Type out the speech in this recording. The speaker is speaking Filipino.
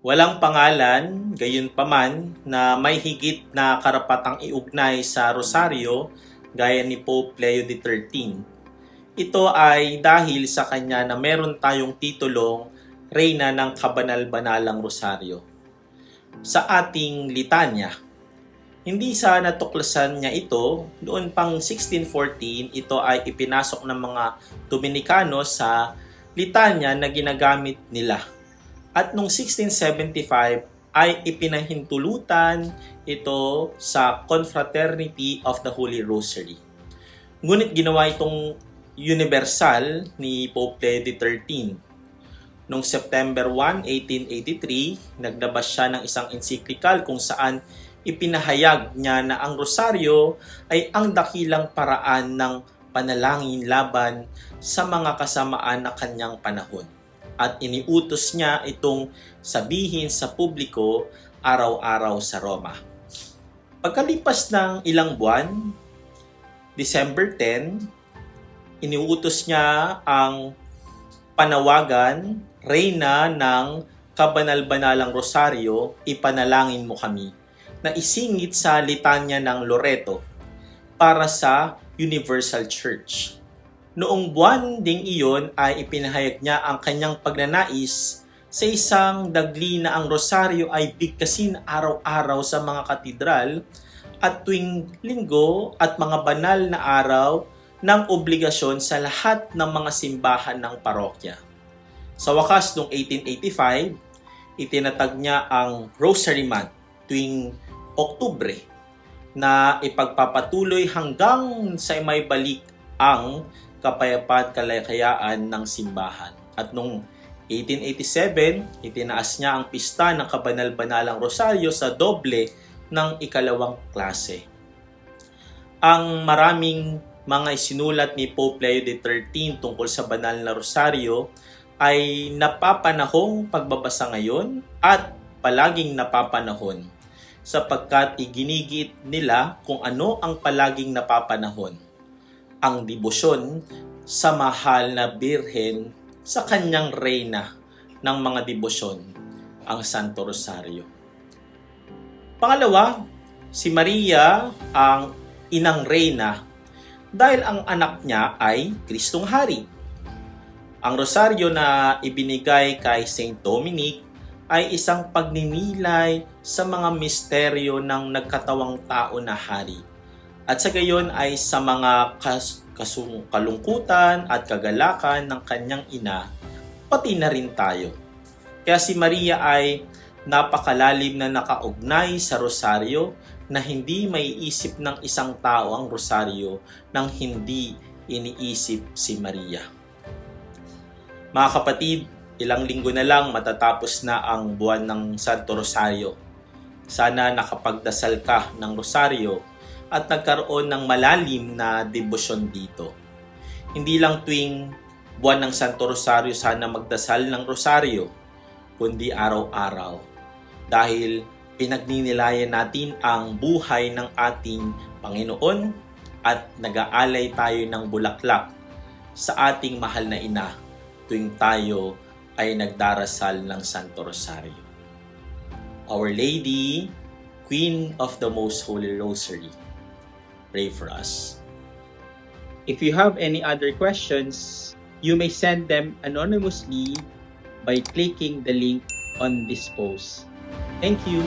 Walang pangalan, gayunpaman, na may higit na karapatang iugnay sa rosaryo gaya ni Pope Leo XIII. Ito ay dahil sa kanya na meron tayong titulong Reyna ng Kabanal-Banalang Rosaryo. Sa ating litanya, hindi sa natuklasan niya ito, noon pang 1614, ito ay ipinasok ng mga Dominikano sa litanya na ginagamit nila. At noong 1675 ay ipinahintulutan ito sa Confraternity of the Holy Rosary. Ngunit ginawa itong universal ni Pope Leo XIII. Noong September 1, 1883, naglabas siya ng isang encyclical kung saan ipinahayag niya na ang rosaryo ay ang dakilang paraan ng panalangin laban sa mga kasamaan na kanyang panahon. At iniutos niya itong sabihin sa publiko araw-araw sa Roma. Pagkalipas ng ilang buwan, December 10, iniutos niya ang panawagan, Reyna ng Kabanal-Banalang Rosaryo, ipanalangin mo kami, na isingit sa litanya ng Loreto para sa Universal Church. Noong buwan ding iyon ay ipinahayag niya ang kanyang pagnanais sa isang dagli na ang rosaryo ay bigkasin araw-araw sa mga katedral at tuwing linggo at mga banal na araw ng obligasyon sa lahat ng mga simbahan ng parokya. Sa wakas noong 1885, itinatag niya ang Rosary Month tuwing Oktubre na ipagpapatuloy hanggang sa may balik ang kapayapaan kalayaan ng simbahan. At noong 1887, itinaas niya ang pista ng Kabanal-Banalang Rosaryo sa doble ng ikalawang klase. Ang maraming mga isinulat ni Pope Leo XIII tungkol sa banal na rosaryo ay napapanahong pagbabasa ngayon at palaging napapanahon sapagkat iginigit nila kung ano ang palaging napapanahon, ang debosyon sa mahal na birhen sa kanyang reyna ng mga debosyon, ang Santo Rosario. Pangalawa, si Maria ang inang reyna dahil ang anak niya ay Kristong Hari. Ang rosaryo na ibinigay kay Saint Dominic ay isang pagninilay sa mga misteryo ng nagkatawang tao na hari. At sa gayon ay sa mga kalungkutan at kagalakan ng kanyang ina, pati na rin tayo. Kaya si Maria ay napakalalim na nakaugnay sa rosaryo na hindi maiisip ng isang tao ang rosaryo nang hindi iniisip si Maria. Mga kapatid, ilang linggo na lang matatapos na ang buwan ng Santo Rosario. Sana nakapagdasal ka ng rosaryo at nagkaroon ng malalim na debosyon dito. Hindi lang tuwing buwan ng Santo Rosario sana magdasal ng rosaryo, kundi araw-araw. Dahil pinagninilayan natin ang buhay ng ating Panginoon at nag-aalay tayo ng bulaklak sa ating mahal na ina tuwing tayo ay nagdarasal ng Santo Rosario. Our Lady, Queen of the Most Holy Rosary, pray for us. If you have any other questions, you may send them anonymously by clicking the link on this post. Thank you.